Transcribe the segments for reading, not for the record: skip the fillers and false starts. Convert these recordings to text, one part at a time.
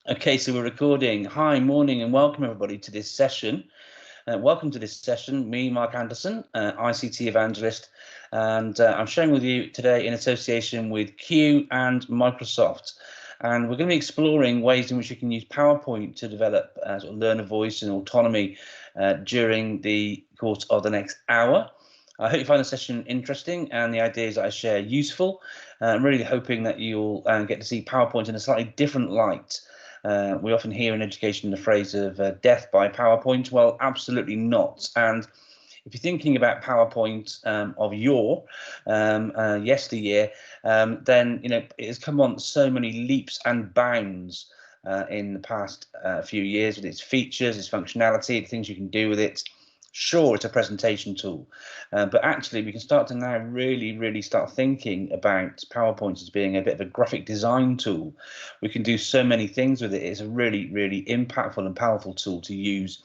Okay, so we're recording. Hi, morning, and welcome everybody to this session. Welcome to this session. Me, Mark Anderson, ICT evangelist, and I'm sharing with you today in association with Q and Microsoft. And we're going to be exploring ways in which you can use PowerPoint to develop sort of learner voice and autonomy during the course of the next hour. I hope you find the session interesting and the ideas that I share useful. I'm really hoping that you'll get to see PowerPoint in a slightly different light. We often hear in education the phrase of death by PowerPoint. Well, absolutely not. And if you're thinking about PowerPoint of yore, yesteryear, then it has come on so many leaps and bounds in the past few years with its features, its functionality, the things you can do with it. Sure, it's a presentation tool, but actually we can start to now really start thinking about PowerPoint as being a bit of a graphic design tool. We can do so many things with it. It's a really impactful and powerful tool to use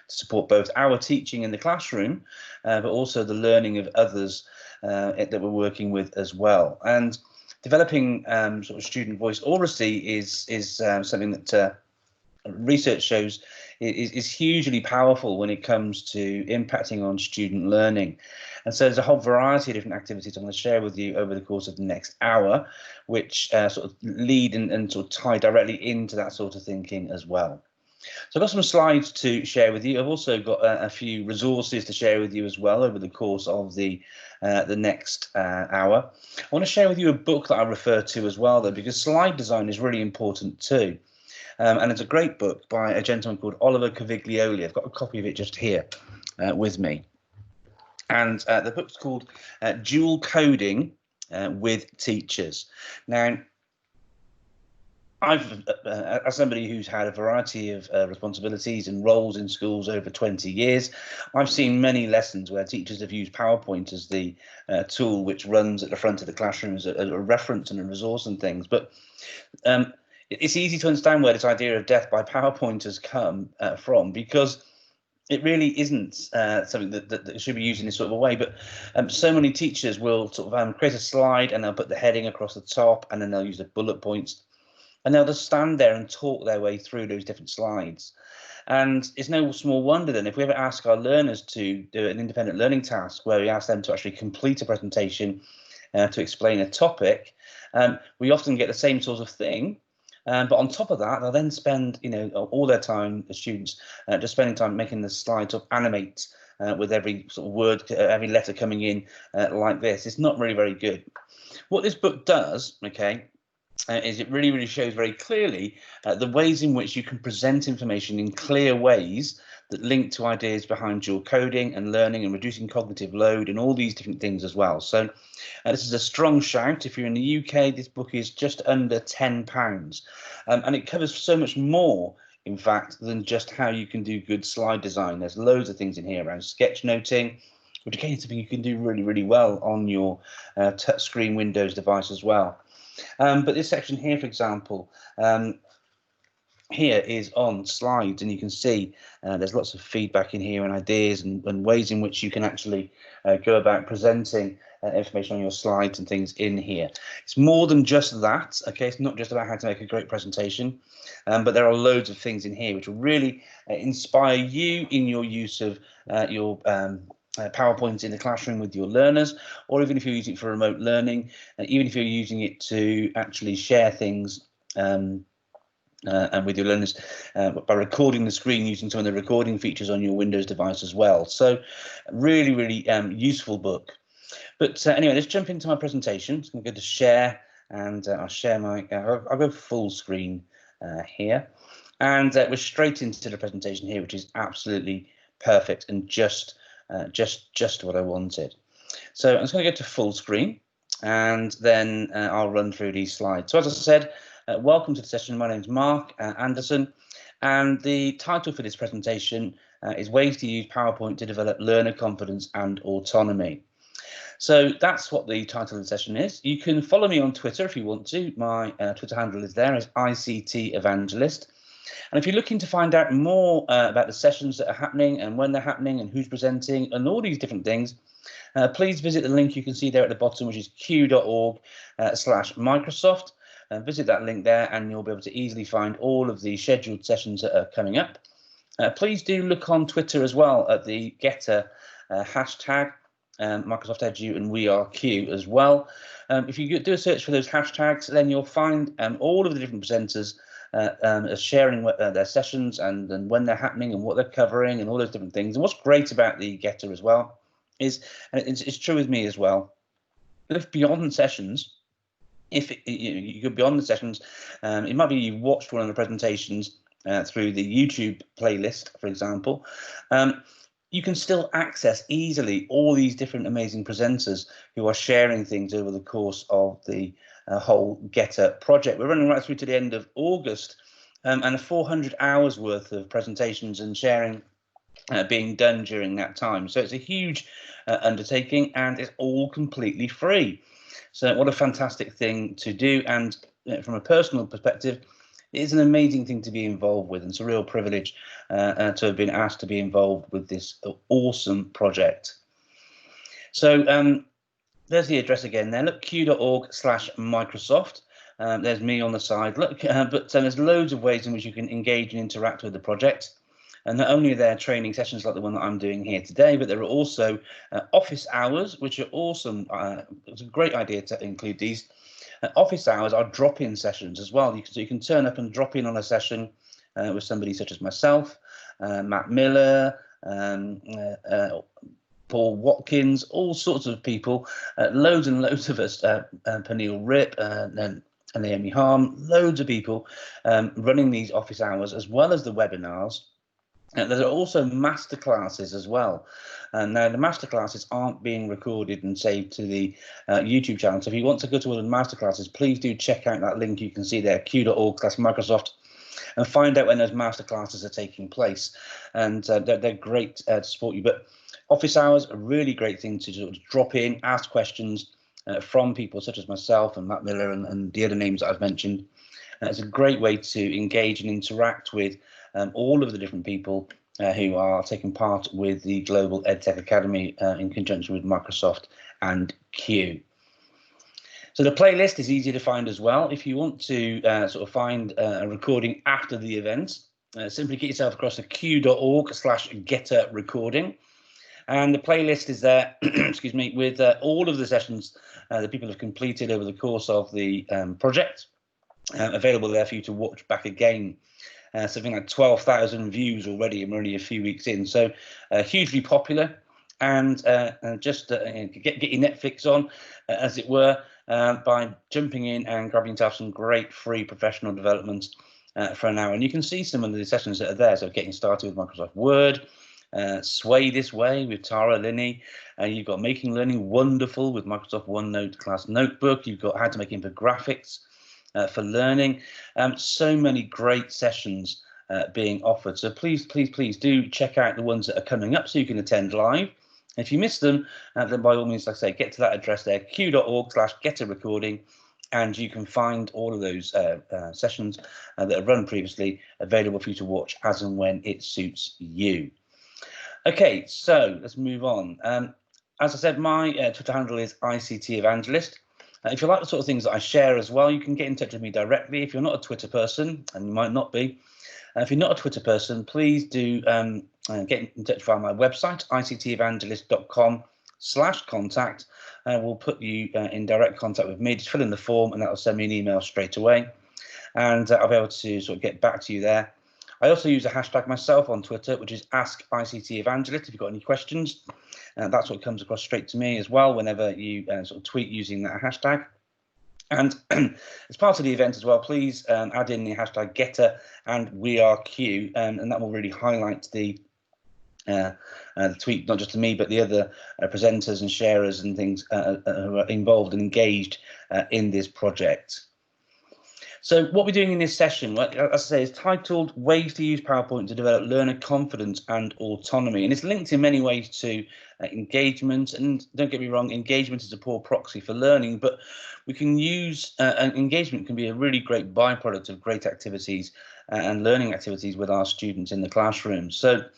to support both our teaching in the classroom, but also the learning of others that we're working with as well. And developing sort of student voice oracy is something that research shows is hugely powerful when it comes to impacting on student learning. And so there's a whole variety of different activities I'm going to share with you over the course of the next hour, which sort of lead and sort of tie directly into that sort of thinking as well. So I've got some slides to share with you. I've also got a few resources to share with you as well over the course of the next hour. I want to share with you a book that I refer to as well, though, because slide design is really important too. And it's a great book by a gentleman called Oliver Caviglioli. I've got a copy of it just here with me. And the book's called Dual Coding with Teachers. Now, I've, as somebody who's had a variety of responsibilities and roles in schools over 20 years, I've seen many lessons where teachers have used PowerPoint as the tool which runs at the front of the classroom as a reference and a resource and things. But it's easy to understand where this idea of death by PowerPoint has come from, because it really isn't something that should be used in this sort of a way. But so many teachers will sort of create a slide and they'll put the heading across the top, and then they'll use the bullet points, and they'll just stand there and talk their way through those different slides. And it's no small wonder then if we ever ask our learners to do an independent learning task where we ask them to actually complete a presentation to explain a topic, we often get the same sort of thing. But on top of that, they'll then spend, all their time, the students, just spending time making the slides sort of animate with every sort of word, every letter coming in like this. It's not really very good. What this book does, okay, is it really shows very clearly the ways in which you can present information in clear ways that link to ideas behind dual coding and learning and reducing cognitive load and all these different things as well. So this is a strong shout. If you're in the UK, this book is just under £10, and it covers so much more, in fact, than just how you can do good slide design. There's loads of things in here around sketchnoting, which again is something you can do really well on your touchscreen Windows device as well. But this section here, for example, here is on slides, and you can see there's lots of feedback in here and ideas and ways in which you can actually go about presenting information on your slides and things in here. It's more than just that, okay? It's not just about how to make a great presentation, but there are loads of things in here which will really inspire you in your use of your PowerPoint in the classroom with your learners, or even if you're using it for remote learning, even if you're using it to actually share things and with your learners by recording the screen using some of the recording features on your Windows device as well. So really useful book. But anyway, let's jump into my presentation. So I'm going to go to share, and I'll share my, I'll go full screen here, and we're straight into the presentation here, which is absolutely perfect and just what I wanted. So I'm just going to go to full screen, and then I'll run through these slides. So as I said, welcome to the session. My name is Mark Anderson, and the title for this presentation is Ways to Use PowerPoint to Develop Learner Confidence and Autonomy. So that's what the title of the session is. You can follow me on Twitter if you want to. My Twitter handle is there as ICT Evangelist. And if you're looking to find out more about the sessions that are happening and when they're happening and who's presenting and all these different things, please visit the link you can see there at the bottom, which is q.org/Microsoft. visit that link there and you'll be able to easily find all of the scheduled sessions that are coming up. Please do look on Twitter as well at the Getter hashtag, Microsoft Edu and WeAreQ as well. If you do a search for those hashtags, then you'll find all of the different presenters sharing their sessions and when they're happening and what they're covering and all those different things. And what's great about the Getter as well is, and it's true with me as well, if beyond sessions, you go beyond the sessions, it might be you watched one of the presentations through the YouTube playlist, for example, you can still access easily all these different amazing presenters who are sharing things over the course of the whole Getter project. We're running right through to the end of August, and 400 hours worth of presentations and sharing being done during that time. So it's a huge undertaking, and it's all completely free. So what a fantastic thing to do, and from a personal perspective, it is an amazing thing to be involved with, and it's a real privilege to have been asked to be involved with this awesome project. So there's the address again there. Look, q.org/Microsoft. There's me on the side. Look, but there's loads of ways in which you can engage and interact with the project. And not only are there training sessions like the one that I'm doing here today, but there are also office hours, which are awesome. It's a great idea to include these. Office hours are drop-in sessions as well. So you can turn up and drop in on a session with somebody such as myself, Matt Miller, Paul Watkins, all sorts of people, loads and loads of us, Pernille Rip and Naomi Harm, loads of people running these office hours as well as the webinars. There are also masterclasses as well. Now, the masterclasses aren't being recorded and saved to the YouTube channel. So if you want to go to one of the masterclasses, please do check out that link you can see there, q.org/Microsoft, and find out when those masterclasses are taking place. And they're great to support you. But office hours, a really great thing to sort of drop in, ask questions from people such as myself and Matt Miller and the other names that I've mentioned. It's a great way to engage and interact with all of the different people who are taking part with the Global EdTech Academy in conjunction with Microsoft and Q. So the playlist is easy to find as well. If you want to sort of find a recording after the event, simply get yourself across to q.org/Getter recording. And the playlist is there, excuse me, with all of the sessions that people have completed over the course of the project, available there for you to watch back again. Something like 12,000 views already, and we're only a few weeks in. So hugely popular, and just get your Netflix on, as it were, by jumping in and grabbing yourself some great free professional development for an hour. And you can see some of the sessions that are there. So getting started with Microsoft Word, Sway This Way with Tara Linney, you've got Making Learning Wonderful with Microsoft OneNote Class Notebook, you've got How to Make Infographics for Learning. So many great sessions being offered. So please do check out the ones that are coming up so you can attend live. If you miss them, then by all means, like I say, get to that address there, q.org/Getter recording, and you can find all of those sessions that are run previously available for you to watch as and when it suits you. Okay, so let's move on. As I said, my Twitter handle is ICT Evangelist. If you like the sort of things that I share as well, you can get in touch with me directly. If you're not a Twitter person, and you might not be, if you're not a Twitter person, please do get in touch via my website, ictevangelist.com/contact. We'll put you in direct contact with me. Just fill in the form and that will send me an email straight away. And I'll be able to sort of get back to you there. I also use a hashtag myself on Twitter, which is AskICTEvangelist. If you've got any questions, that's what comes across straight to me as well whenever you sort of tweet using that hashtag. And as part of the event as well, please add in the hashtag Getter and WeAreQ, and that will really highlight the tweet, not just to me, but the other presenters and sharers and things who are involved and engaged in this project. So what we're doing in this session, as I say, is titled Ways to Use PowerPoint to Develop Learner Confidence and Autonomy. And it's linked in many ways to engagement. And don't get me wrong, engagement is a poor proxy for learning, but we can use engagement can be a really great byproduct of great activities and learning activities with our students in the classroom. So we're going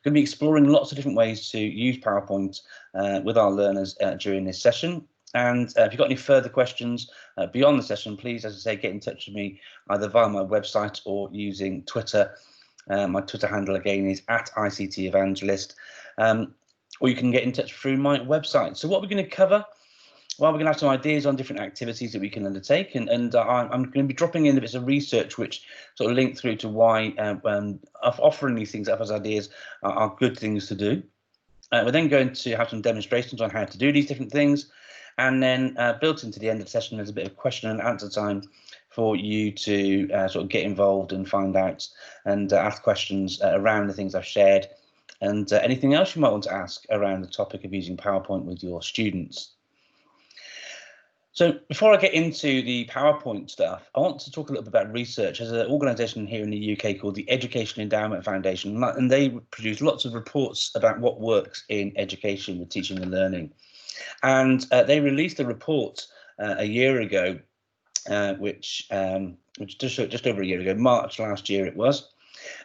to be exploring lots of different ways to use PowerPoint with our learners during this session. And if you've got any further questions beyond the session, please, as I say, get in touch with me either via my website or using Twitter. My Twitter handle again is @ICTEvangelist, or you can get in touch through my website. So what we're going to cover, well, we're going to have some ideas on different activities that we can undertake, and I'm going to be dropping in a bit of research which sort of link through to why offering these things up as ideas are good things to do. We're then going to have some demonstrations on how to do these different things, and then built into the end of the session there's a bit of question and answer time for you to sort of get involved and find out and ask questions around the things I've shared, and anything else you might want to ask around the topic of using PowerPoint with your students. So before I get into the PowerPoint stuff, I want to talk a little bit about research. There's an organisation here in the UK called the Education Endowment Foundation, and they produce lots of reports about what works in education with teaching and learning. And they released a report a year ago, which just over a year ago, March last year it was.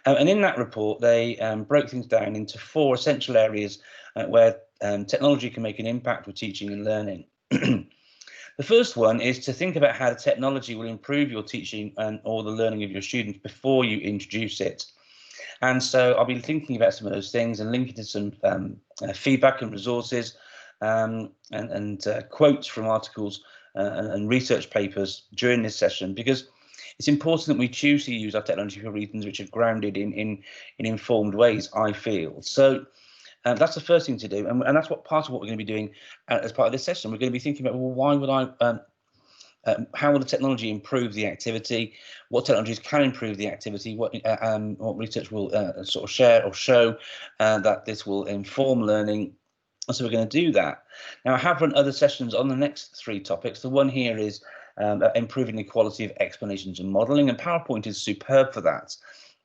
And in that report, they broke things down into 4 essential areas where technology can make an impact with teaching and learning. The first one is to think about how the technology will improve your teaching or the learning of your students before you introduce it. And so I'll be thinking about some of those things and linking to some feedback and resources and quotes from articles and research papers during this session, because it's important that we choose to use our technology for reasons which are grounded in informed ways, I feel. So that's the first thing to do, and that's what part of what we're going to be doing as part of this session. We're going to be thinking about, well, why would how will the technology improve the activity? What technologies can improve the activity? What research will sort of share or show that this will inform learning? And so we're going to do that. Now, I have run other sessions on the next 3 topics. The one here is improving the quality of explanations and modelling, and PowerPoint is superb for that.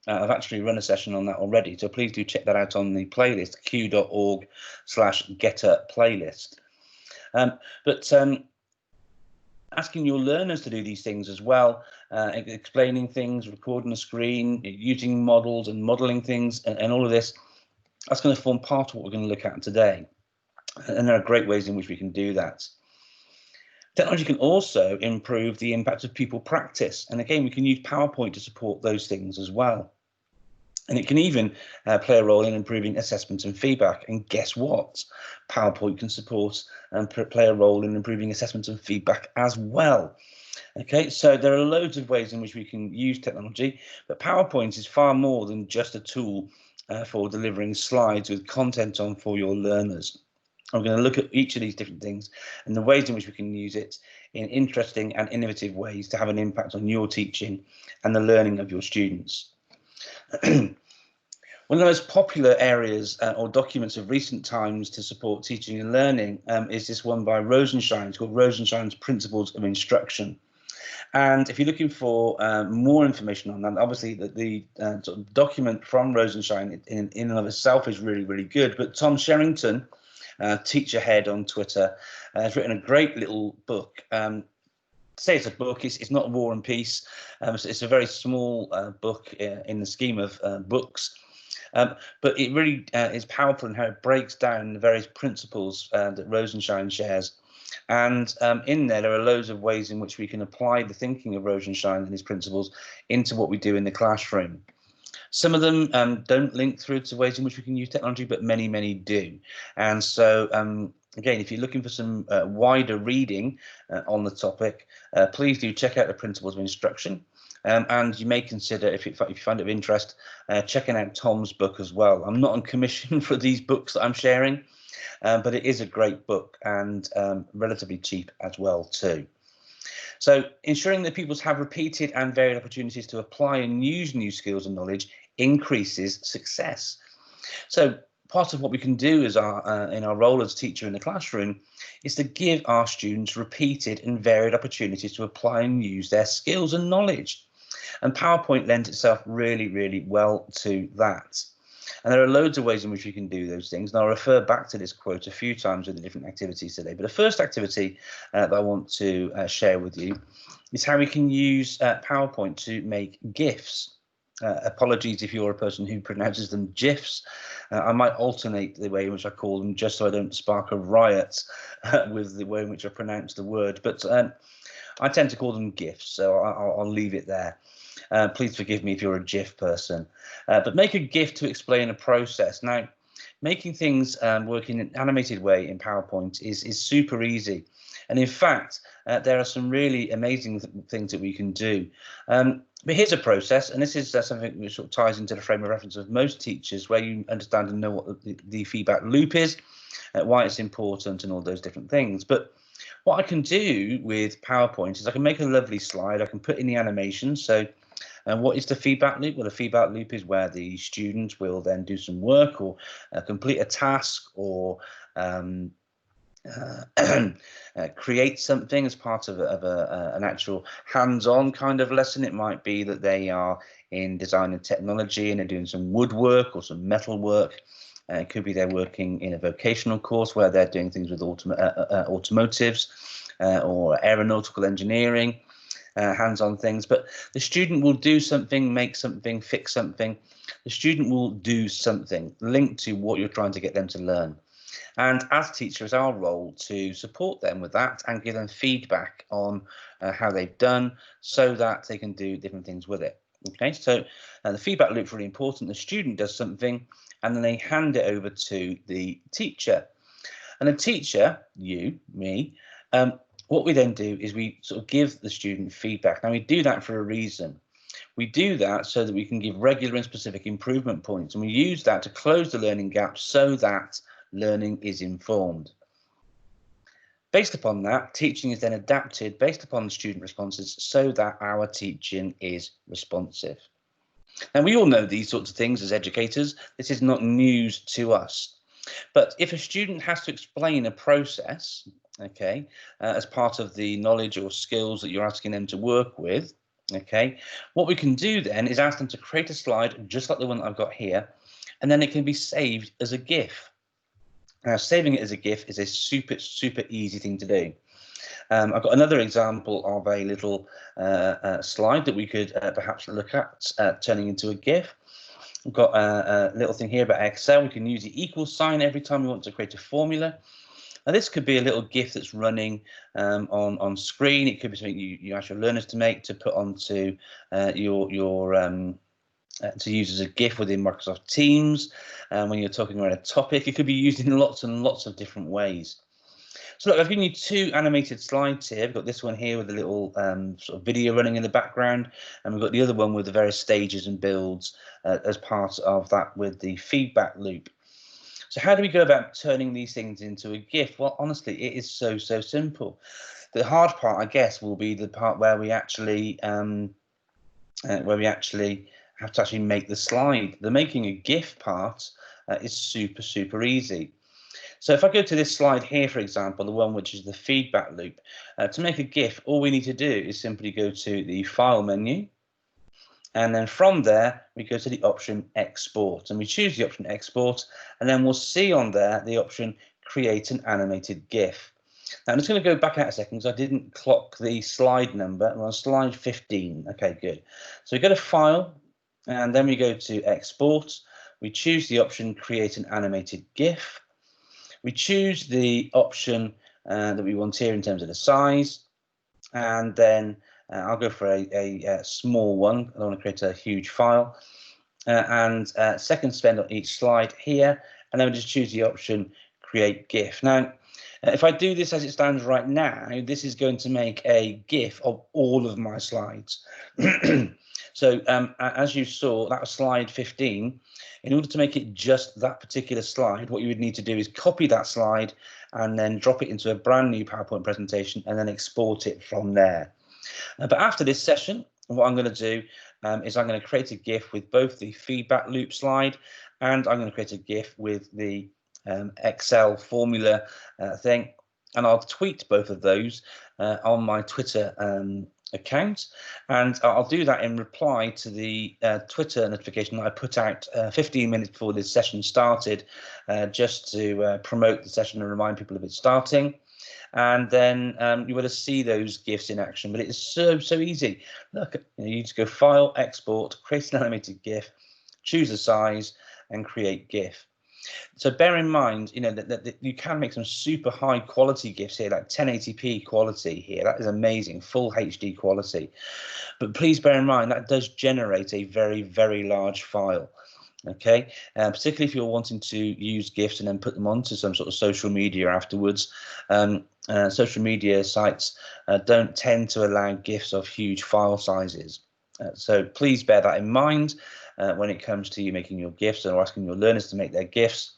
I've actually run a session on that already, so please do check that out on the playlist, q.org/getter-playlist. But asking your learners to do these things as well, explaining things, recording a screen, using models and modelling things, and all of this, that's going to form part of what we're going to look at today. And there are great ways in which we can do that. Technology can also improve the impact of pupil practice. And again, we can use PowerPoint to support those things as well. And it can even play a role in improving assessment and feedback. And guess what? PowerPoint can support and play a role in improving assessment and feedback as well. Okay, so there are loads of ways in which we can use technology, but PowerPoint is far more than just a tool for delivering slides with content on for your learners. I'm going to look at each of these different things and the ways in which we can use it in interesting and innovative ways to have an impact on your teaching and the learning of your students. One of the most popular areas or documents of recent times to support teaching and learning is this one by Rosenshine. It's called Rosenshine's Principles of Instruction. And if you're looking for more information on that, obviously the sort of document from Rosenshine in and of itself is really, really good. But Tom Sherrington, Teacherhead on Twitter, has written a great little book. Say it's a book, it's not War and Peace. So it's a very small book in the scheme of books. But it really is powerful in how it breaks down the various principles that Rosenshine shares. And in there are loads of ways in which we can apply the thinking of Rosenshine and his principles into what we do in the classroom. Some of them don't link through to ways in which we can use technology, but many, many do. And so, again, if you're looking for some wider reading on the topic, please do check out the Principles of Instruction. And you may consider, if you find it of interest, checking out Tom's book as well. I'm not on commission for these books that I'm sharing, but it is a great book and relatively cheap as well too. So ensuring that pupils have repeated and varied opportunities to apply and use new skills and knowledge increases success. So part of what we can do as in our role as teacher in the classroom is to give our students repeated and varied opportunities to apply and use their skills and knowledge. And PowerPoint lends itself really, really well to that. And there are loads of ways in which we can do those things. And I'll refer back to this quote a few times with the different activities today. But the first activity that I want to share with you is how we can use PowerPoint to make GIFs. Apologies if you're a person who pronounces them GIFs. I might alternate the way in which I call them just so I don't spark a riot with the way in which I pronounce the word. But I tend to call them GIFs, so I'll leave it there. Please forgive me if you're a GIF person. But make a GIF to explain a process. Now, making things work in an animated way in PowerPoint is super easy. And in fact, there are some really amazing things that we can do. But here's a process, and this is something which sort of ties into the frame of reference of most teachers, where you understand and know what the feedback loop is, why it's important, and all those different things. But what I can do with PowerPoint is I can make a lovely slide. I can put in the animation. So what is the feedback loop? Well, the feedback loop is where the student will then do some work or complete a task or create something as part of an actual hands-on kind of lesson. It might be that they are in design and technology and they're doing some woodwork or some metal work. It could be they're working in a vocational course where they're doing things with automotives or aeronautical engineering, hands-on things. But the student will do something, make something, fix something. The student will do something linked to what you're trying to get them to learn. And as teacher, it's our role to support them with that and give them feedback on how they've done so that they can do different things with it. Okay, so the feedback loop is really important. The student does something and then they hand it over to the teacher. And the teacher, you, me, what we then do is we sort of give the student feedback. Now, we do that for a reason. We do that so that we can give regular and specific improvement points, and we use that to close the learning gap so that learning is informed. Based upon that, teaching is then adapted based upon the student responses so that our teaching is responsive. Now, we all know these sorts of things as educators. This is not news to us. But if a student has to explain a process, okay, as part of the knowledge or skills that you're asking them to work with, okay, what we can do then is ask them to create a slide just like the one that I've got here, and then it can be saved as a GIF. Now, saving it as a GIF is a super easy thing to do. I've got another example of a little slide that we could perhaps look at turning into a GIF. We've got a little thing here about Excel. We can use the equal sign every time we want to create a formula. Now, this could be a little GIF that's running on screen. It could be something you ask your learners to make to put onto to use as a GIF within Microsoft Teams when you're talking about a topic. It could be used in lots and lots of different ways. So look, I've given you two animated slides here. We've got this one here with a little sort of video running in the background, and we've got the other one with the various stages and builds as part of that with the feedback loop. So how do we go about turning these things into a GIF? Well, honestly, it is so simple. The hard part, I guess, will be the part where we actually have to actually make the slide. The making a GIF part is super easy. So if I go to this slide here, for example, the one which is the feedback loop, to make a GIF, all we need to do is simply go to the File menu, and then from there we go to the option Export, and we choose the option Export, and then we'll see on there the option Create an Animated GIF. Now I'm just going to go back out a second because I didn't clock the slide number. We're on slide 15. Okay, good. So we go to File, and then we go to Export. We choose the option Create an Animated GIF. We choose the option that we want here in terms of the size, and then I'll go for a small one. I don't want to create a huge file. And second spend on each slide here, and then we just choose the option Create GIF. Now, if I do this as it stands right now, this is going to make a GIF of all of my slides. So as you saw, that was slide 15. In order to make it just that particular slide, what you would need to do is copy that slide and then drop it into a brand new PowerPoint presentation and then export it from there. But after this session, what I'm going to do is I'm going to create a GIF with both the feedback loop slide, and I'm going to create a GIF with the Excel formula thing, and I'll tweet both of those on my Twitter account, and I'll do that in reply to the Twitter notification that I put out 15 minutes before this session started, just to promote the session and remind people of it starting. and then you will see those GIFs in action. But it is so easy. Look, you just go File, Export, create an animated GIF, choose a size, and create GIF. So bear in mind, that you can make some super high quality GIFs here, like 1080p quality here. That is amazing, full HD quality. But please bear in mind that does generate a very large file. Okay, particularly if you're wanting to use GIFs and then put them onto some sort of social media afterwards. Social media sites don't tend to allow GIFs of huge file sizes. So please bear that in mind when it comes to you making your GIFs or asking your learners to make their GIFs.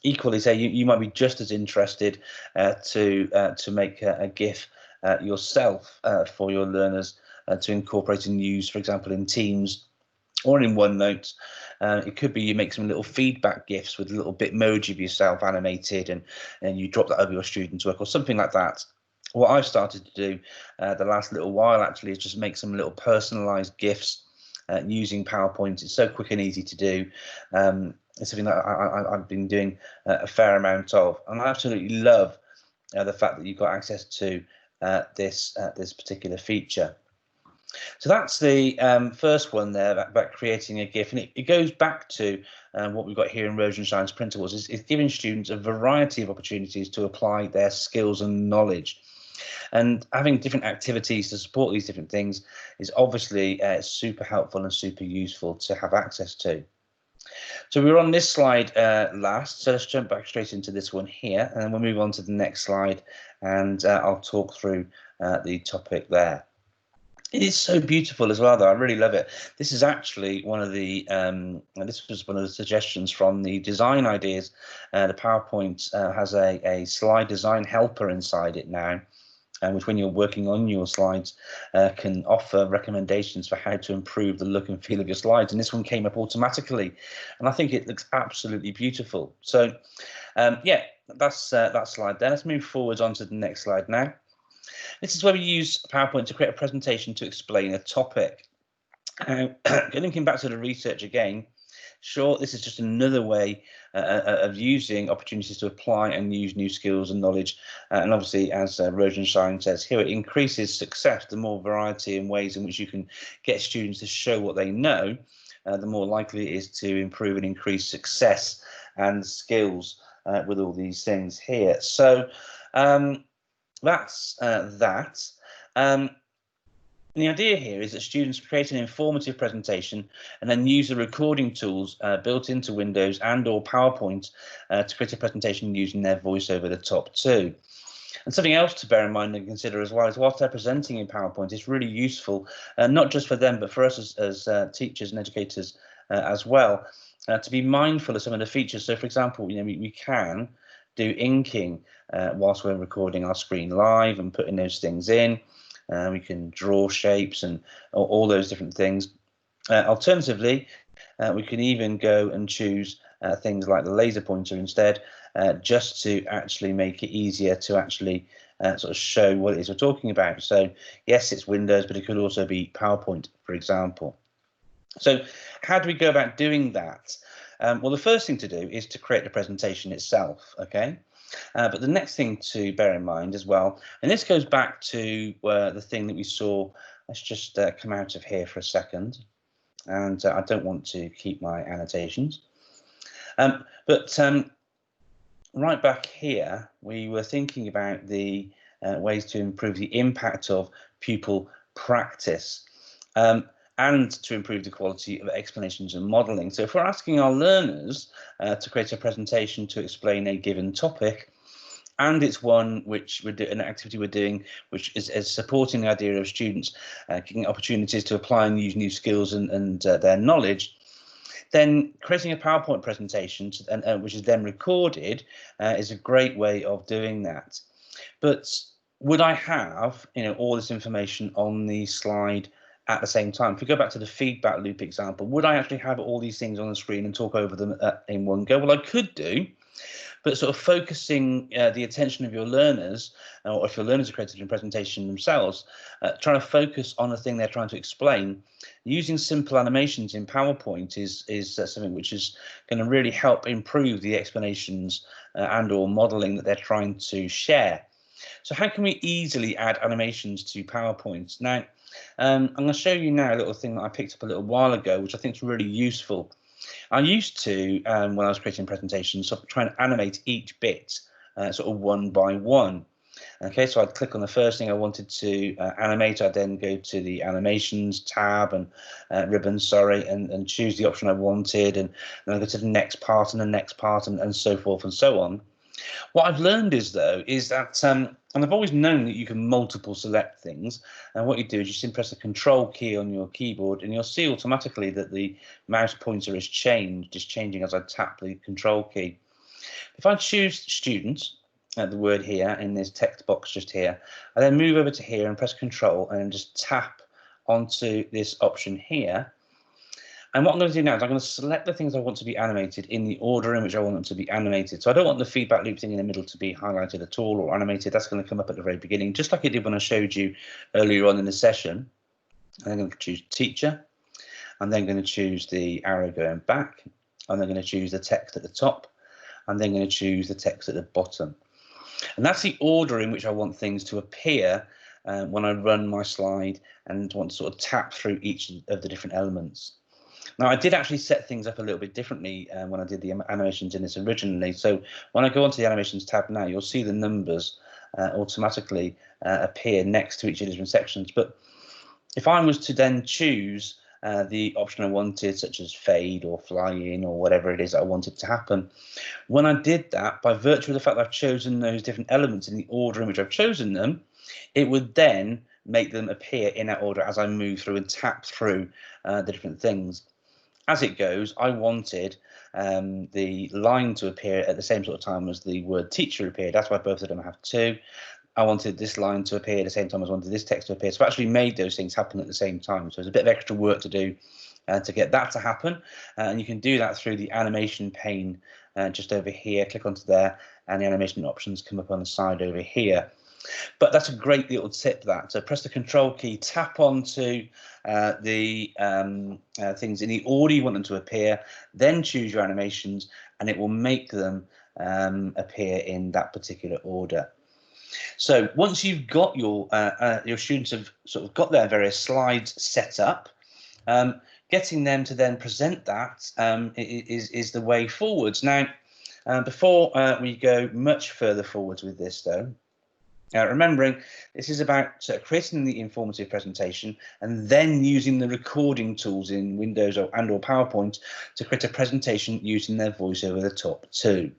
Equally, say you might be just as interested to make a GIF yourself for your learners to incorporate and use, for example, in Teams or in OneNote. It could be you make some little feedback GIFs with a little Bitmoji of yourself animated, and you drop that over your students' work or something like that. What I've started to do the last little while actually is just make some little personalized GIFs using PowerPoint. It's so quick and easy to do. It's something that I've been doing a fair amount of, and I absolutely love the fact that you've got access to this particular feature. So that's the first one there about creating a GIF, and it goes back to what we've got here in Erosion Science Principles. Is giving students a variety of opportunities to apply their skills and knowledge. And having different activities to support these different things is obviously super helpful and super useful to have access to. So we were on this slide last, so let's jump back straight into this one here, and then we'll move on to the next slide, and I'll talk through the topic there. It is so beautiful as well, though. I really love it. This is actually one of the this was one of the suggestions from the design ideas. The PowerPoint has a slide design helper inside it now, which when you're working on your slides can offer recommendations for how to improve the look and feel of your slides. And this one came up automatically, and I think it looks absolutely beautiful. So yeah, that's that slide there. Let's move forwards onto the next slide now. This is where we use PowerPoint to create a presentation to explain a topic. Linking back to the research again, sure, this is just another way of using opportunities to apply and use new skills and knowledge. And obviously, as Rosenshine says here, it increases success. The more variety and ways in which you can get students to show what they know, the more likely it is to improve and increase success and skills with all these things here. So that's that. And the idea here is that students create an informative presentation and then use the recording tools built into Windows and/or PowerPoint to create a presentation using their voice over the top too. And something else to bear in mind and consider as well is whilst they're presenting in PowerPoint, it's really useful, not just for them, but for us as teachers and educators as well, to be mindful of some of the features. So, for example, we can do inking whilst we're recording our screen live and putting those things in. We can draw shapes and all those different things. Alternatively, we can even go and choose things like the laser pointer instead, just to actually make it easier to actually sort of show what it is we're talking about. So yes, it's Windows, but it could also be PowerPoint, for example. So how do we go about doing that? Well, the first thing to do is to create the presentation itself, okay? But the next thing to bear in mind as well, and this goes back to the thing that we saw. Let's just come out of here for a second, and I don't want to keep my annotations. But right back here, we were thinking about the ways to improve the impact of pupil practice and to improve the quality of explanations and modelling. So if we're asking our learners to create a presentation to explain a given topic, and it's one which we're doing, an activity we're doing, which is supporting the idea of students getting opportunities to apply and use new skills and their knowledge, then creating a PowerPoint presentation, which is then recorded, is a great way of doing that. But would I have all this information on the slide at the same time? If we go back to the feedback loop example, would I actually have all these things on the screen and talk over them in one go? Well, I could do, but sort of focusing the attention of your learners, or if your learners are creating a presentation themselves, trying to focus on the thing they're trying to explain, using simple animations in PowerPoint is something which is going to really help improve the explanations and/or modelling that they're trying to share. So how can we easily add animations to PowerPoint? Now, I'm going to show you now a little thing that I picked up a little while ago, which I think is really useful. I used to, when I was creating presentations, sort of try and animate each bit sort of one by one. Okay, so I'd click on the first thing I wanted to animate. I'd then go to the animations tab and ribbons, sorry, and choose the option I wanted, and then I go to the next part and the next part, and so forth and so on. What I've learned is that, and I've always known that you can multiple select things, and what you do is you simply press the control key on your keyboard, and you'll see automatically that the mouse pointer is changing as I tap the control key. If I choose students, the word here in this text box just here, I then move over to here and press control and then just tap onto this option here. And what I'm going to do now is I'm going to select the things I want to be animated in the order in which I want them to be animated. So I don't want the feedback loop thing in the middle to be highlighted at all or animated. That's going to come up at the very beginning, just like it did when I showed you earlier on in the session. I'm going to choose teacher. I'm then going to choose the arrow going back. I'm then going to choose the text at the top. I'm then going to choose the text at the bottom. And that's the order in which I want things to appear when I run my slide and want to sort of tap through each of the different elements. Now, I did actually set things up a little bit differently when I did the animations in this originally. So when I go onto the animations tab now, you'll see the numbers automatically appear next to each of the different sections. But if I was to then choose the option I wanted, such as fade or fly in or whatever it is that I wanted to happen, when I did that, by virtue of the fact that I've chosen those different elements in the order in which I've chosen them, it would then make them appear in that order as I move through and tap through the different things. As it goes, I wanted the line to appear at the same sort of time as the word teacher appeared. That's why both of them have two. I wanted this line to appear at the same time as I wanted this text to appear. So I actually made those things happen at the same time. So there's a bit of extra work to do to get that to happen. And you can do that through the animation pane just over here. Click onto there and the animation options come up on the side over here. But that's a great little tip, that. So press the control key, tap onto the things in the order you want them to appear, then choose your animations, and it will make them appear in that particular order. So once you've got your students have sort of got their various slides set up, getting them to then present that is the way forwards. Now, before we go much further forwards with this, though, remembering this is about creating the informative presentation and then using the recording tools in Windows and or PowerPoint to create a presentation using their voice over the top too.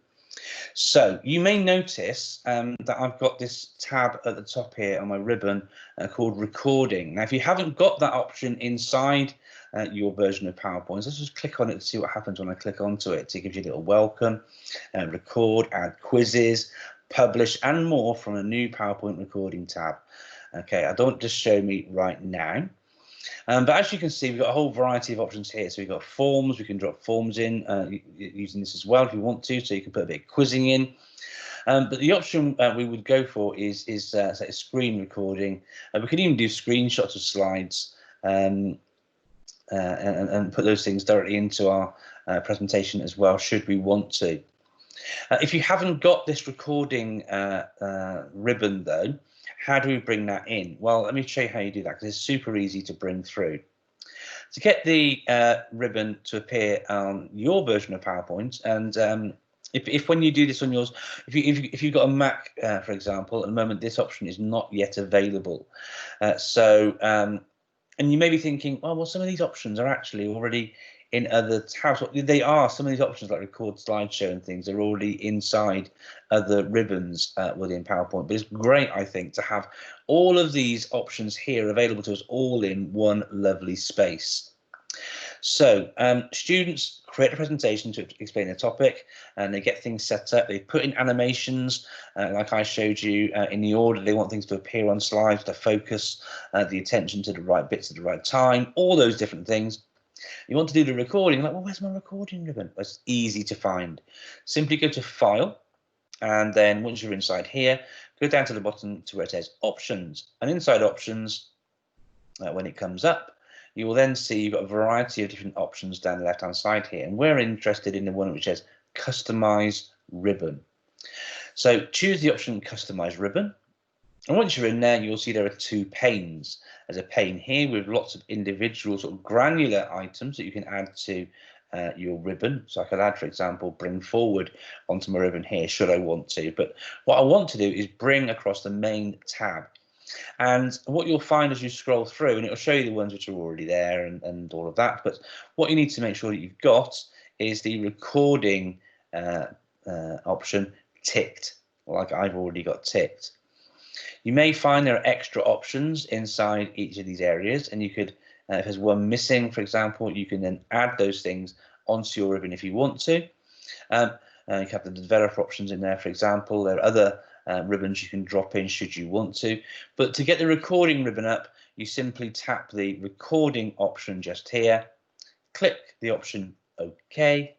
So you may notice that I've got this tab at the top here on my ribbon called recording. Now, if you haven't got that option inside your version of PowerPoint, let's just click on it to see what happens when I click onto it. So it gives you a little welcome, record, add quizzes, publish and more from a new PowerPoint recording tab. Okay, I don't just show me right now. But as you can see, we've got a whole variety of options here. So we've got forms, we can drop forms in using this as well if you want to, so you can put a bit of quizzing in. But the option we would go for is say a screen recording. We can even do screenshots of slides and put those things directly into our presentation as well, should we want to. If you haven't got this recording ribbon, though, how do we bring that in? Well, let me show you how you do that, because it's super easy to bring through. To get the ribbon to appear on your version of PowerPoint, and if when you do this on yours, if you've got a Mac, for example, at the moment this option is not yet available. And you may be thinking, oh, well, some of these options are actually already in other tabs. They are. Some of these options, like record slideshow and things, are already inside other ribbons within PowerPoint. But it's great, I think, to have all of these options here available to us all in one lovely space. So students create a presentation to explain a topic, and they get things set up. They put in animations, like I showed you, in the order they want things to appear on slides, to focus the attention to the right bits at the right time, all those different things. You want to do the recording, like, well, where's my recording ribbon? Well, it's easy to find. Simply go to File, and then once you're inside here, go down to the bottom to where it says Options. And inside Options, when it comes up, you will then see you've got a variety of different options down the left-hand side here. And we're interested in the one which says Customize Ribbon. So choose the option Customize Ribbon. And once you're in there, you'll see there are two panes. There's a pane here with lots of individual sort of granular items that you can add to your ribbon. So I could add, for example, bring forward onto my ribbon here, should I want to. But what I want to do is bring across the main tab. And what you'll find as you scroll through, and it'll show you the ones which are already there and all of that, but what you need to make sure that you've got is the recording option ticked, like I've already got ticked. You may find there are extra options inside each of these areas, and you could, if there's one missing, for example, you can then add those things onto your ribbon if you want to. You have the developer options in there, for example. There are other ribbons you can drop in should you want to. But to get the recording ribbon up, you simply tap the recording option just here, click the option OK,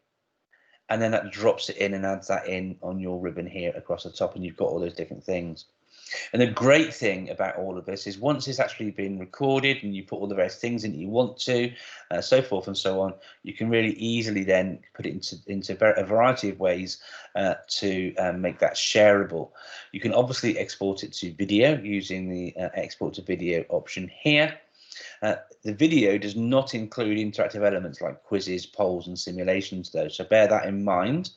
and then that drops it in and adds that in on your ribbon here across the top, and you've got all those different things. And the great thing about all of this is once it's actually been recorded and you put all the various things in that you want to, so forth and so on, you can really easily then put it into a variety of ways to make that shareable. You can obviously export it to video using the export to video option here. The video does not include interactive elements like quizzes, polls and simulations though, so bear that in mind.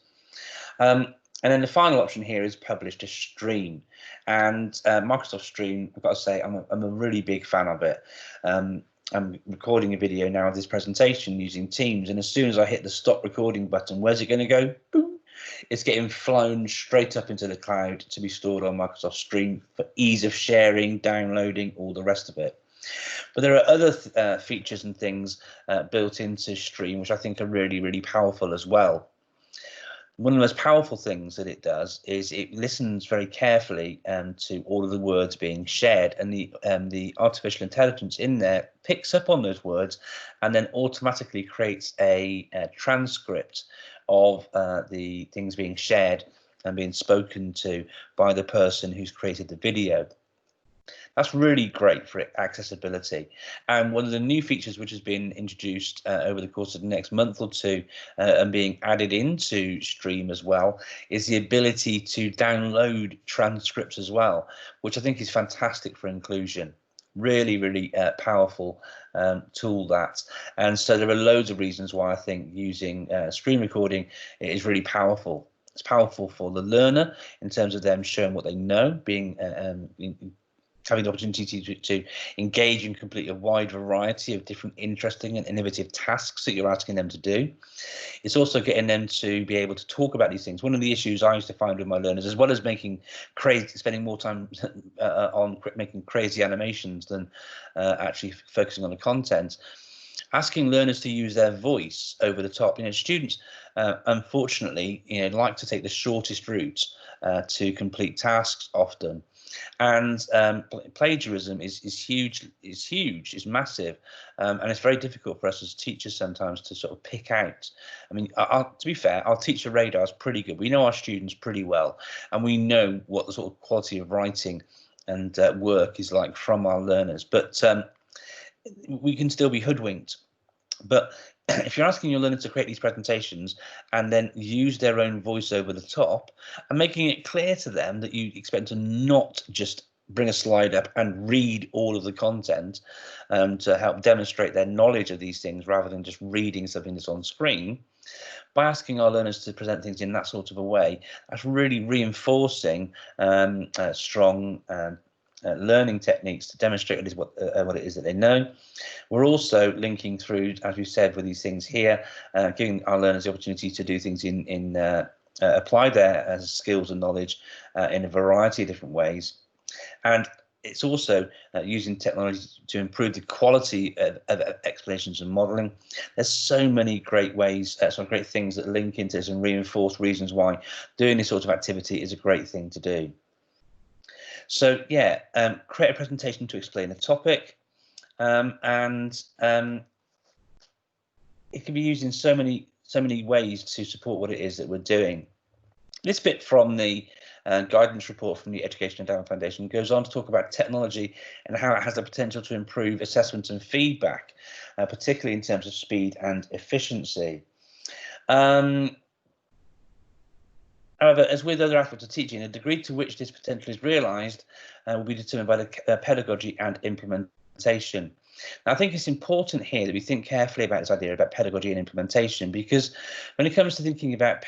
And then the final option here is publish to stream, and Microsoft Stream, I've got to say, I'm a really big fan of it. I'm recording a video now of this presentation using Teams, and as soon as I hit the stop recording button, where's it going to go? Boom! It's getting flown straight up into the cloud to be stored on Microsoft Stream for ease of sharing, downloading, all the rest of it. But there are other features and things built into Stream which I think are really, really powerful as well. One of the most powerful things that it does is it listens very carefully to all of the words being shared, and the artificial intelligence in there picks up on those words and then automatically creates a transcript of the things being shared and being spoken to by the person who's created the video. That's really great for accessibility. And one of the new features which has been introduced over the course of the next month or two and being added into Stream as well is the ability to download transcripts as well, which I think is fantastic for inclusion. Really, really powerful tool that. And so there are loads of reasons why I think using screen recording is really powerful. It's powerful for the learner in terms of them showing what they know, being having the opportunity to engage and complete a wide variety of different interesting and innovative tasks that you're asking them to do. It's also getting them to be able to talk about these things. One of the issues I used to find with my learners, as well as spending more time on making crazy animations than actually focusing on the content, asking learners to use their voice over the top. Students, unfortunately, like to take the shortest route to complete tasks often. And plagiarism is huge, is massive, and it's very difficult for us as teachers sometimes to sort of pick out. I mean, to be fair, our teacher radar is pretty good. We know our students pretty well, and we know what the sort of quality of writing and work is like from our learners, but we can still be hoodwinked. But if you're asking your learners to create these presentations and then use their own voice over the top and making it clear to them that you expect to not just bring a slide up and read all of the content to help demonstrate their knowledge of these things rather than just reading something that's on screen, by asking our learners to present things in that sort of a way, that's really reinforcing strong learning techniques to demonstrate what it is that they know. We're also linking through, as we said, with these things here, giving our learners the opportunity to do things apply their skills and knowledge in a variety of different ways. And it's also using technology to improve the quality of explanations and modeling. There's so many great ways, some great things that link into this and reinforce reasons why doing this sort of activity is a great thing to do. So yeah, create a presentation to explain a topic, and it can be used in so many ways to support what it is that we're doing. This bit from the guidance report from the Education Endowment Foundation goes on to talk about technology and how it has the potential to improve assessment and feedback, particularly in terms of speed and efficiency. However, as with other aspects of teaching, the degree to which this potential is realised will be determined by the pedagogy and implementation. Now, I think it's important here that we think carefully about this idea about pedagogy and implementation, because when it comes to thinking about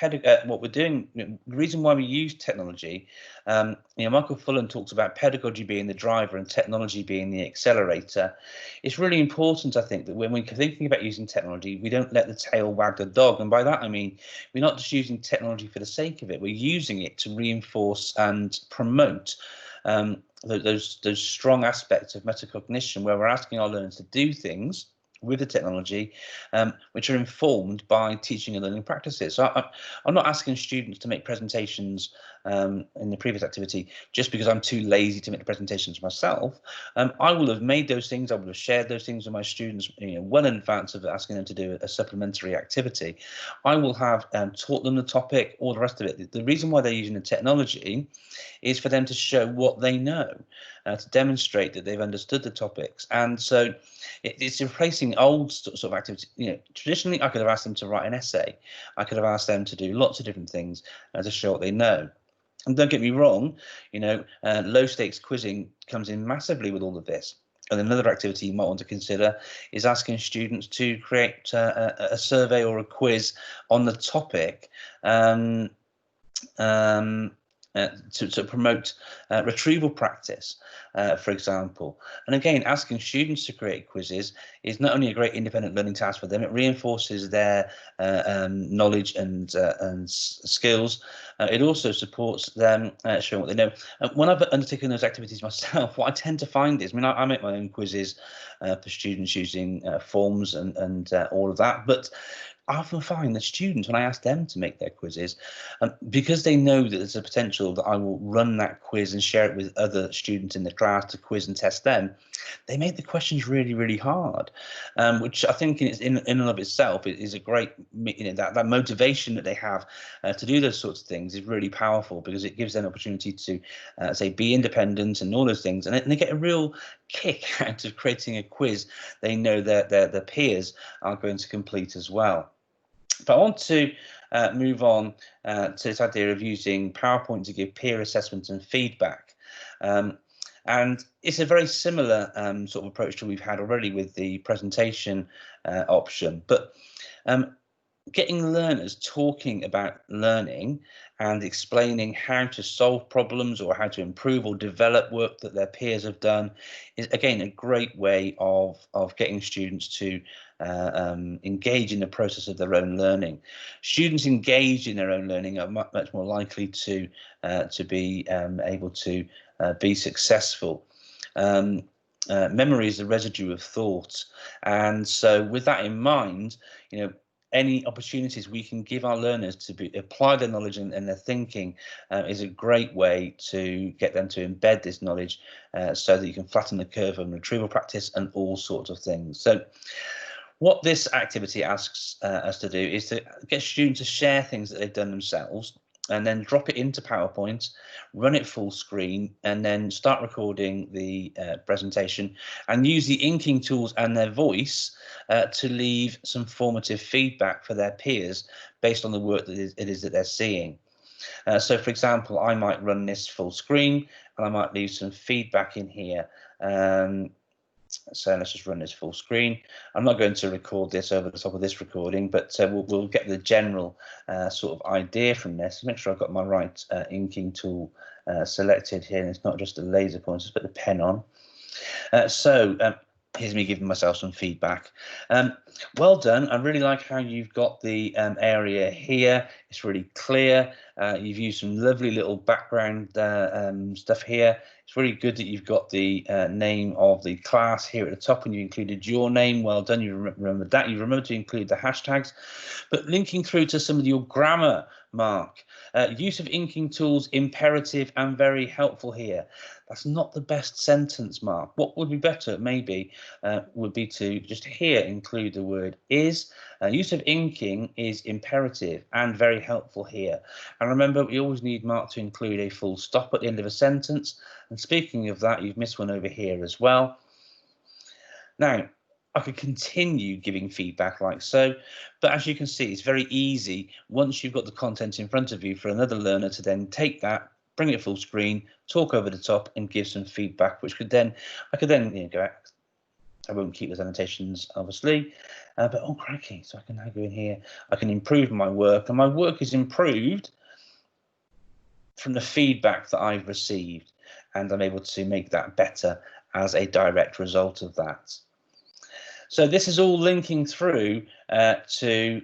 what we're doing, the reason why we use technology, Michael Fullan talks about pedagogy being the driver and technology being the accelerator. It's really important, I think, that when we're thinking about using technology, we don't let the tail wag the dog. And by that, I mean, we're not just using technology for the sake of it, we're using it to reinforce and promote those strong aspects of metacognition, where we're asking our learners to do things with the technology which are informed by teaching and learning practices. So I'm not asking students to make presentations in the previous activity just because I'm too lazy to make the presentations myself. I will have made those things, I will have shared those things with my students well in advance of asking them to do a supplementary activity. I will have taught them the topic, all the rest of it. The reason why they're using the technology is for them to show what they know, to demonstrate that they've understood the topics. And so it's replacing old sort of activities. Traditionally, I could have asked them to write an essay. I could have asked them to do lots of different things to show what they know. And don't get me wrong, low stakes quizzing comes in massively with all of this. And another activity you might want to consider is asking students to create a survey or a quiz on the topic to promote retrieval practice, for example. And again, asking students to create quizzes is not only a great independent learning task for them, it reinforces their knowledge and skills. It also supports them showing what they know. When I've undertaken those activities myself, what I tend to find is, I make my own quizzes for students using forms and all of that, but I often find that students, when I ask them to make their quizzes, because they know that there's a potential that I will run that quiz and share it with other students in the class to quiz and test them, they make the questions really, really hard, which I think in and of itself is a great, that motivation that they have to do those sorts of things is really powerful, because it gives them an opportunity to say be independent and all those things, and they get a real kick out of creating a quiz they know that their peers are going to complete as well. But I want to move on to this idea of using PowerPoint to give peer assessment and feedback. And it's a very similar sort of approach to we've had already with the presentation option. But getting learners talking about learning and explaining how to solve problems or how to improve or develop work that their peers have done is, again, a great way of getting students to engage in the process of their own learning. Students engaged in their own learning are much more likely to be able to be successful. Memory is the residue of thought, and so with that in mind, any opportunities we can give our learners to apply their knowledge and their thinking is a great way to get them to embed this knowledge so that you can flatten the curve on retrieval practice and all sorts of things. So what this activity asks us to do is to get students to share things that they've done themselves, and then drop it into PowerPoint, run it full screen, and then start recording the presentation, and use the inking tools and their voice to leave some formative feedback for their peers based on the work that it is that they're seeing. So, for example, I might run this full screen, and I might leave some feedback in here. So let's just run this full screen. I'm not going to record this over the top of this recording, but we'll get the general sort of idea from this. Make sure I've got my right inking tool selected here, and it's not just a laser pointer, just put the pen on. Here's me giving myself some feedback. Well done. I really like how you've got the area here. It's really clear. You've used some lovely little background stuff here. It's really good that you've got the name of the class here at the top, and you included your name. Well done. You remembered that. You remember to include the hashtags. But linking through to some of your grammar, Mark. Use of inking tools, imperative and very helpful here. That's not the best sentence, Mark. What would be better, maybe, would be to just here include the word is. Use of inking is imperative and very helpful here. And remember, we always need, Mark, to include a full stop at the end of a sentence. And speaking of that, you've missed one over here as well. Now, I could continue giving feedback like so, but as you can see, it's very easy once you've got the content in front of you for another learner to then take that, bring it full screen, talk over the top, and give some feedback, which could then I could then go back. I won't keep those annotations, obviously, but oh crikey! So I can now go in here. I can improve my work, and my work is improved from the feedback that I've received, and I'm able to make that better as a direct result of that. So this is all linking through to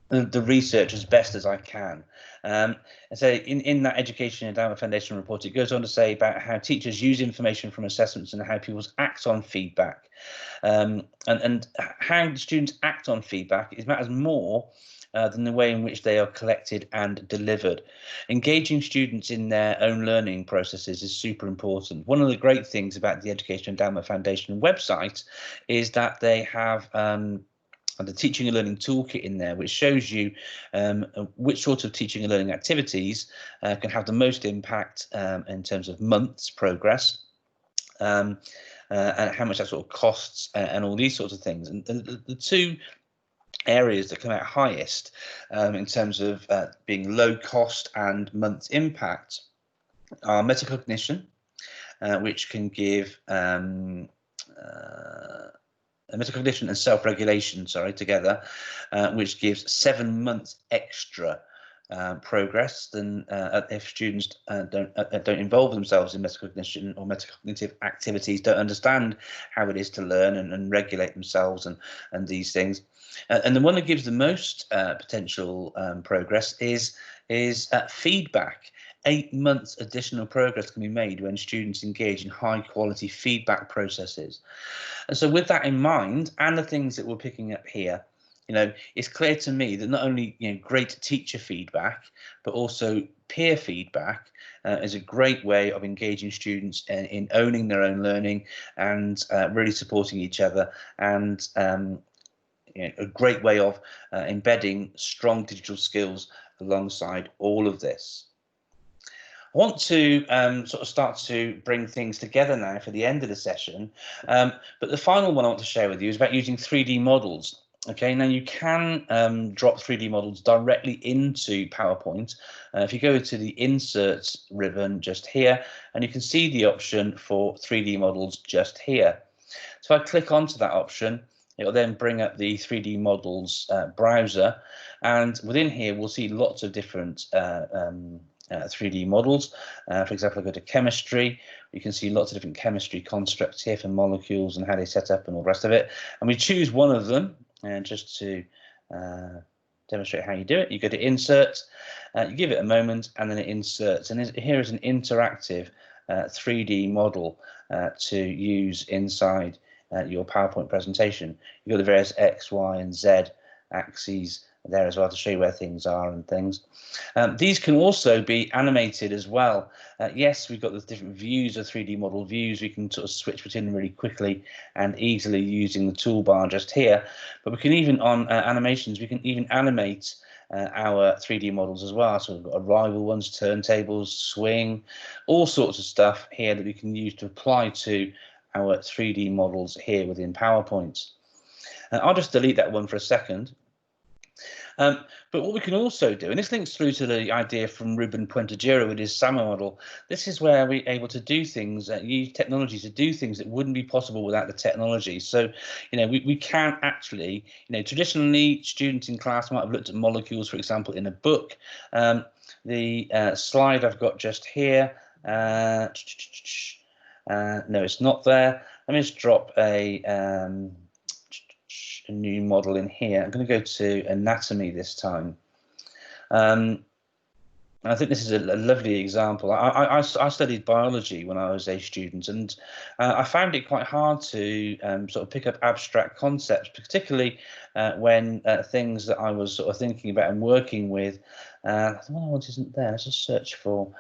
the research as best as I can. And so in that Education Endowment Foundation report, it goes on to say about how teachers use information from assessments and how pupils act on feedback. And how the students act on feedback, it matters more than the way in which they are collected and delivered. Engaging students in their own learning processes is super important. One of the great things about the Education Endowment Foundation website is that they have the Teaching and Learning Toolkit in there, which shows you which sort of teaching and learning activities can have the most impact in terms of months progress, and how much that sort of costs and all these sorts of things. And the two areas that come out highest in terms of being low cost and months impact are metacognition, which can give metacognition and self-regulation, together, which gives 7 months extra progress than if students don't involve themselves in metacognition or metacognitive activities, don't understand how it is to learn and regulate themselves and these things. And the one that gives the most potential progress is feedback. 8 months additional progress can be made when students engage in high quality feedback processes. And so with that in mind, and the things that we're picking up here, it's clear to me that not only great teacher feedback, but also peer feedback is a great way of engaging students in owning their own learning and really supporting each other, and a great way of embedding strong digital skills alongside all of this. I want to sort of start to bring things together now for the end of the session, but the final one I want to share with you is about using 3D models. Okay, now you can drop 3D models directly into PowerPoint. If you go to the Inserts ribbon just here, and you can see the option for 3D models just here. So if I click onto that option, it'll then bring up the 3D models browser, and within here we'll see lots of different 3D models. For example, I go to chemistry, you can see lots of different chemistry constructs here for molecules and how they set up and all the rest of it. And we choose one of them, and just to demonstrate how you do it, you go to Insert, you give it a moment, and then it inserts. And here is an interactive 3D model to use inside your PowerPoint presentation. You've got the various X, Y, and Z axes there as well to show you where things are and things. These can also be animated as well. Yes, we've got the different views of 3D model views. We can sort of switch between them really quickly and easily using the toolbar just here. But we can even, on animations, we can even animate our 3D models as well. So we've got arrival ones, turntables, swing, all sorts of stuff here that we can use to apply to our 3D models here within PowerPoint. I'll just delete that one for a second. But what we can also do, and this links through to the idea from Ruben Puentejero with his SAMA model, this is where we're able to do things, use technology to do things that wouldn't be possible without the technology. So, we can actually, traditionally students in class might have looked at molecules, for example, in a book. The slide I've got just here, no, it's not there. Let me just drop a new model in here. I'm going to go to anatomy this time. I think this is a lovely example. I studied biology when I was a student, and I found it quite hard to sort of pick up abstract concepts, particularly when things that I was sort of thinking about and working with. The one I want isn't there. Let's just search for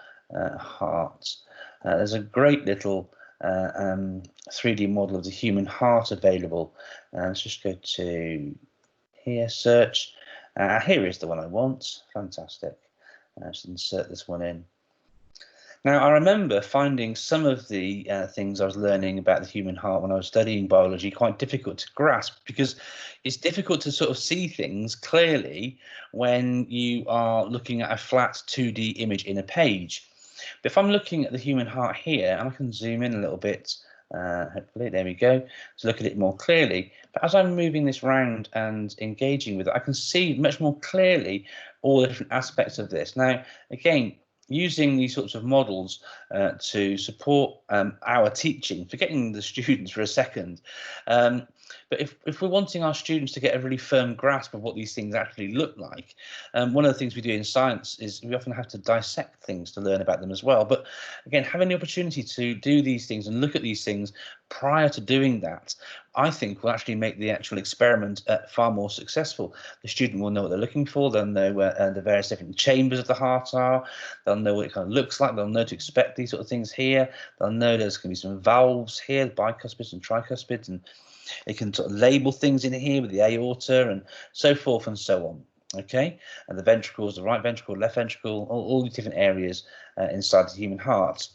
heart. There's a great little 3D model of the human heart available. Let's just go to here, search. Here is the one I want. Fantastic. Let's insert this one in. Now, I remember finding some of the things I was learning about the human heart when I was studying biology quite difficult to grasp, because it's difficult to sort of see things clearly when you are looking at a flat 2D image in a page. But if I'm looking at the human heart here, and I can zoom in a little bit, hopefully, there we go, to look at it more clearly. But as I'm moving this round and engaging with it, I can see much more clearly all the different aspects of this. Now, again, using these sorts of models to support our teaching, forgetting the students for a second, but if we're wanting our students to get a really firm grasp of what these things actually look like, one of the things we do in science is we often have to dissect things to learn about them as well. But again, having the opportunity to do these things and look at these things prior to doing that, I think will actually make the actual experiment far more successful. The student will know what they're looking for, they'll know where the various different chambers of the heart are, they'll know what it kind of looks like, they'll know to expect these sort of things here, they'll know there's going to be some valves here, bicuspids and tricuspids, and they can sort of label things in here with the aorta and so forth and so on. Okay, and the ventricles, the right ventricle, left ventricle, all these different areas inside the human heart.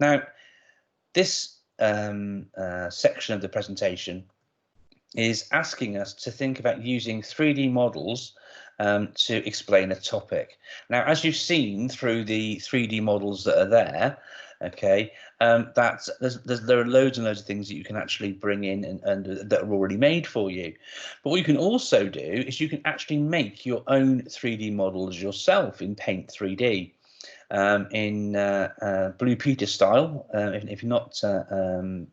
Now, this section of the presentation is asking us to think about using 3D models to explain a topic. Now, as you've seen through the 3D models that are there, okay, there are loads and loads of things that you can actually bring in and that are already made for you. But what you can also do is you can actually make your own 3D models yourself in Paint 3D. In Blue Peter style. If you're not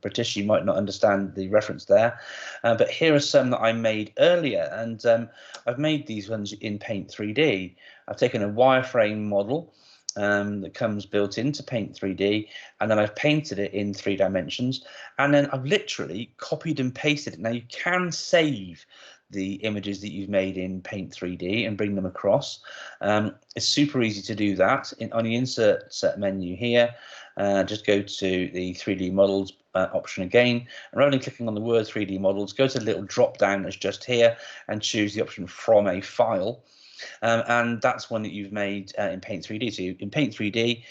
British, you might not understand the reference there. But here are some that I made earlier, and I've made these ones in Paint 3D. I've taken a wireframe model that comes built into Paint 3D, and then I've painted it in 3 dimensions, and then I've literally copied and pasted it. Now, you can save the images that you've made in Paint 3D and bring them across. It's super easy to do that. On the insert menu here, just go to the 3D models option again, and rather than clicking on the word 3D models, go to the little drop down that's just here and choose the option from a file. And that's one that you've made in Paint 3D. So in Paint 3D,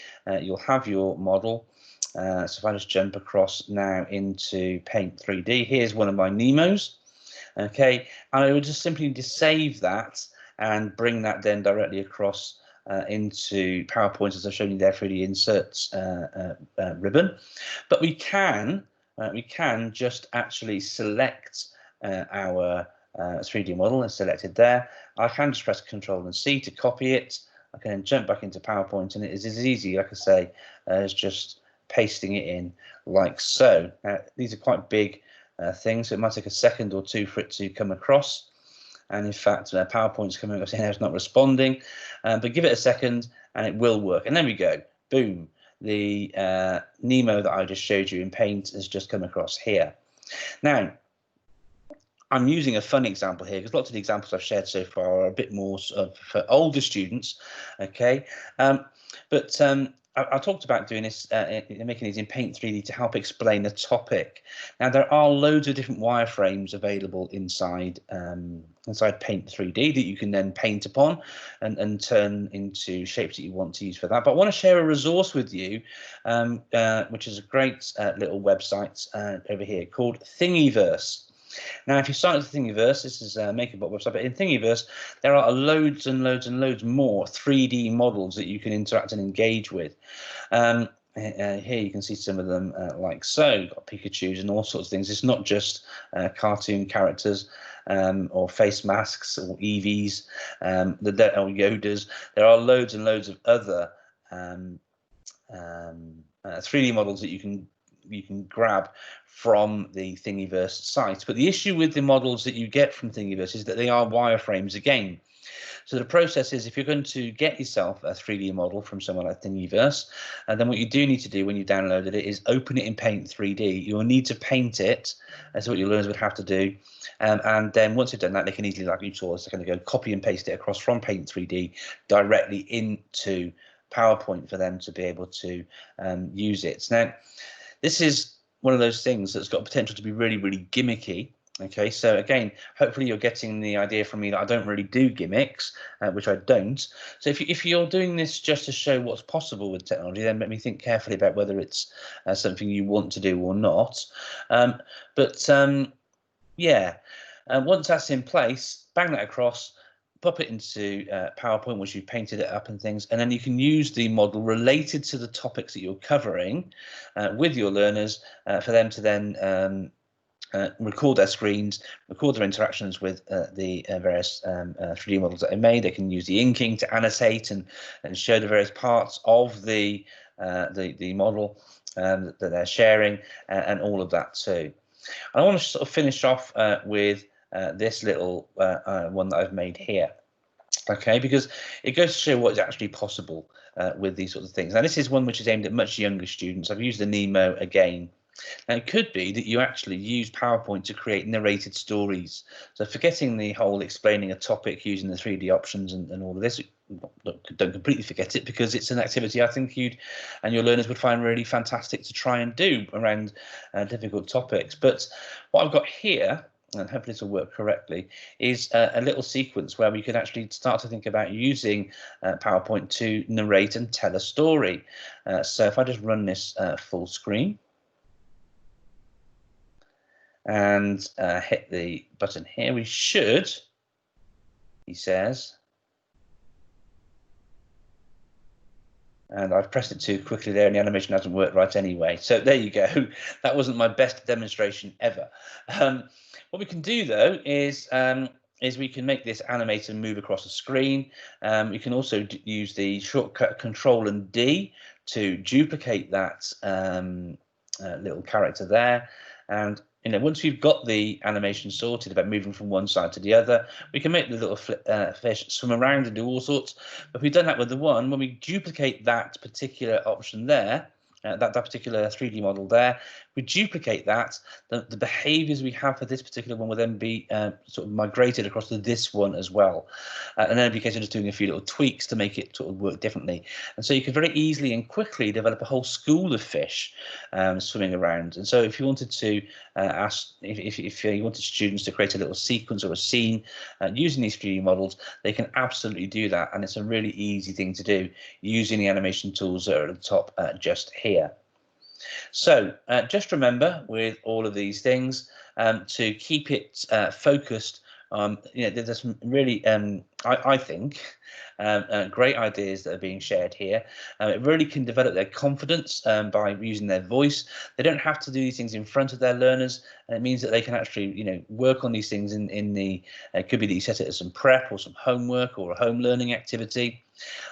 you'll have your model. So if I just jump across now into Paint 3D, here's one of my Nemos. Okay, and I would just simply need to save that and bring that then directly across into PowerPoint, as I've shown you there through the inserts ribbon. But we can just actually select our 3D model and select it there. I can just press Control and C to copy it. I can then jump back into PowerPoint, and it is as easy, like I say, as just pasting it in like so. These are quite big things, so it might take a second or two for it to come across. And in fact, PowerPoint's coming up saying it's not responding, but give it a second and it will work. And there we go, boom, the Nemo that I just showed you in Paint has just come across here. Now, I'm using a fun example here because lots of the examples I've shared so far are a bit more for older students, okay? I talked about doing this, making these in Paint 3D to help explain the topic. Now, there are loads of different wireframes available inside Paint 3D that you can then paint upon and turn into shapes that you want to use for that. But I want to share a resource with you, which is a great little website over here called Thingiverse. Now, if you start with Thingiverse, this is a MakerBot website, but in Thingiverse, there are loads and loads and loads more 3D models that you can interact and engage with. Here you can see some of them like so. You've got Pikachus and all sorts of things. It's not just cartoon characters or face masks or Eevees, or Yodas. There are loads and loads of other 3D models that you can grab from the Thingiverse site. But the issue with the models that you get from Thingiverse is that they are wireframes again. So the process is, if you're going to get yourself a 3D model from somewhere like Thingiverse, and then what you do need to do when you downloaded it is open it in Paint 3D. You'll need to paint it. That's what your learners would have to do. And then once you've done that, they can easily, like you saw a second ago, copy and paste it across from Paint 3D directly into PowerPoint for them to be able to use it. Now, this is one of those things that's got potential to be really, really gimmicky. Okay, so again, hopefully you're getting the idea from me that I don't really do gimmicks, which I don't. So if you're doing this just to show what's possible with technology, then let me think carefully about whether it's something you want to do or not. Yeah, once that's in place, bang that across, pop it into PowerPoint once you've painted it up and things, and then you can use the model related to the topics that you're covering with your learners for them to then record their screens, record their interactions with the various 3D models that they made. They can use the inking to annotate and show the various parts of the model that they're sharing and all of that too. And I want to sort of finish off with this little one that I've made here. Okay, because it goes to show what is actually possible with these sorts of things. Now, this is one which is aimed at much younger students. I've used the Nemo again. Now, it could be that you actually use PowerPoint to create narrated stories. So forgetting the whole explaining a topic using the 3D options and all of this, don't completely forget it, because it's an activity I think you'd and your learners would find really fantastic to try and do around difficult topics. But what I've got here, and hopefully this will work correctly, is a little sequence where we could actually start to think about using PowerPoint to narrate and tell a story. So if I just run this full screen, and hit the button here, we should, he says, and I've pressed it too quickly there and the animation hasn't worked right anyway. So there you go. That wasn't my best demonstration ever. What we can do though is we can make this animate and move across the screen. We can also use the shortcut Control and D to duplicate that little character there. And once we've got the animation sorted about moving from one side to the other, we can make the little fish swim around and do all sorts. But if we've done that with the one, when we duplicate that particular option there, that particular 3D model there, we duplicate that, the behaviors we have for this particular one will then be sort of migrated across to this one as well. And then it'd be a case of just doing a few little tweaks to make it sort of work differently. And so you can very easily and quickly develop a whole school of fish swimming around. And so if you wanted to if you wanted students to create a little sequence or a scene using these 3D models, they can absolutely do that. And it's a really easy thing to do using the animation tools that are at the top just here. So just remember with all of these things to keep it focused. There's some really, I think, great ideas that are being shared here. It really can develop their confidence by using their voice. They don't have to do these things in front of their learners, and it means that they can actually, work on these things in the. It could be that you set it as some prep or some homework or a home learning activity.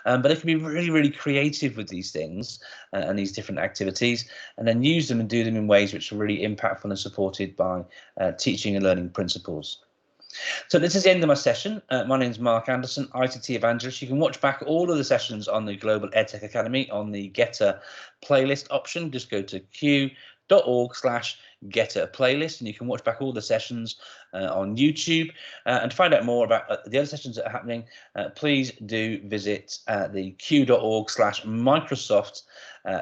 But it can be really, really creative with these things and these different activities, and then use them and do them in ways which are really impactful and supported by teaching and learning principles. So this is the end of my session. My name is Mark Anderson, ICT Evangelist. You can watch back all of the sessions on the Global EdTech Academy on the Getter playlist option. Just go to q.org/Getter playlist, and you can watch back all the sessions on YouTube. And to find out more about the other sessions that are happening, please do visit the q.org/Microsoft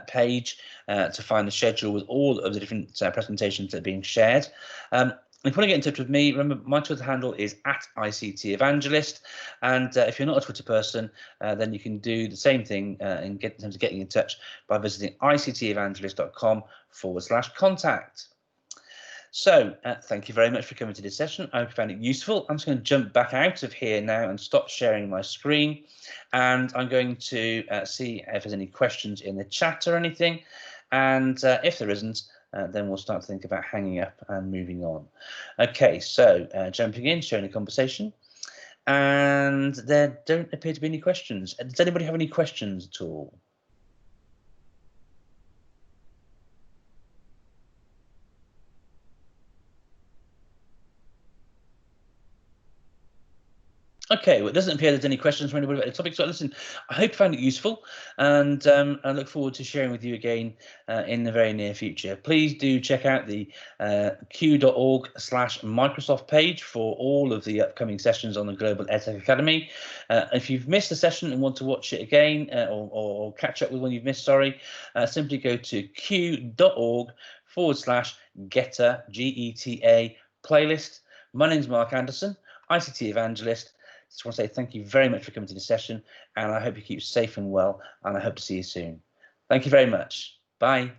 page to find the schedule with all of the different presentations that are being shared. If you want to get in touch with me, remember my Twitter handle is @ICT Evangelist, and if you're not a Twitter person, then you can do the same thing in terms of getting in touch by visiting ictevangelist.com/contact. So thank you very much for coming to this session. I hope you found it useful. I'm just going to jump back out of here now and stop sharing my screen, and I'm going to see if there's any questions in the chat or anything, and if there isn't, then we'll start to think about hanging up and moving on. Okay, so jumping in, showing the conversation, and there don't appear to be any questions. Does anybody have any questions at all? Okay, well, it doesn't appear there's any questions from anybody about the topic. So listen, I hope you found it useful, and I look forward to sharing with you again in the very near future. Please do check out the q.org/Microsoft page for all of the upcoming sessions on the Global EdTech Academy. If you've missed a session and want to watch it again or catch up with one you've missed, simply go to q.org/Getter, GETA playlist. My name is Mark Anderson, ICT evangelist. Just want to say thank you very much for coming to this session, and I hope you keep safe and well, and I hope to see you soon. Thank you very much. Bye.